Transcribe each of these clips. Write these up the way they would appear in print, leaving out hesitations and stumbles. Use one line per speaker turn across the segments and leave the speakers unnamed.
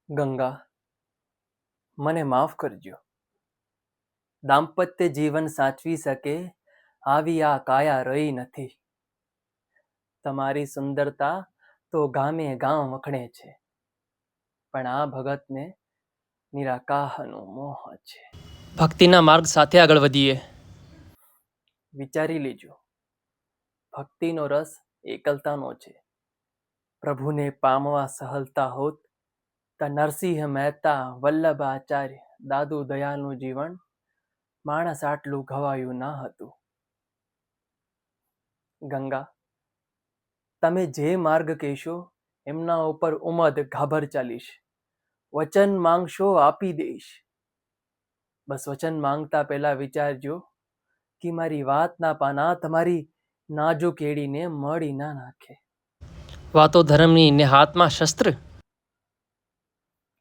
ગંગા, મને માફ કરજો. દાંપત્ય જીવન સાચવી શકે આવી આ કાયા રહી નથી. તમારી સુંદરતા તો ગામે ગામ વખણે છે, પણ આ ભગતને નિરાકાહનો મોહ છે.
ભક્તિના માર્ગ સાથે આગળ વધીએ.
વિચારી લેજો, ભક્તિનો રસ એકલતાનો છે. પ્રભુને પામવા સહલતા હોત તો નરસિંહ મહેતા, વલ્લભાચાર્ય, દાદુ દયાલનું જીવન માણસ આટલું ઘવાયું ના હતું. ગંગા, તમે જે માર્ગ કહેશો એમના ઉપર ઉમદ ઘાભર ચાલીશ. વચન માંગશો આપી દઈશ. બસ વચન માંગતા પહેલા વિચારજો કે મારી વાતના પાના તમારી નાજુક એડીને મળી ના નાખે.
વાતો ધર્મની ને હાથમાં શસ્ત્ર.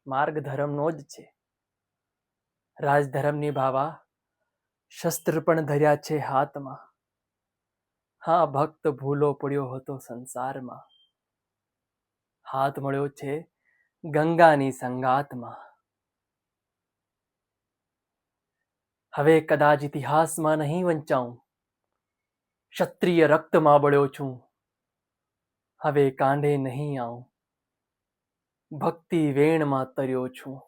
માર્ગ ધર્મનો જ છે. રાજધર્મ નિભાવા શસ્ત્ર પણ ધર્યા છે હાથમાં. હા, ભક્ત ભૂલો પડ્યો હતો સંસારમાં. હાથ મળ્યો છે ગંગાની સંગાતમાં. હવે કદાચ ઇતિહાસમાં નહીં વંચાઉં. ક્ષત્રિય રક્તમાં બળ્યો છું. હવે કાંઢે નહીં આવું. ભક્તિ વેણમાં તર્યો છું.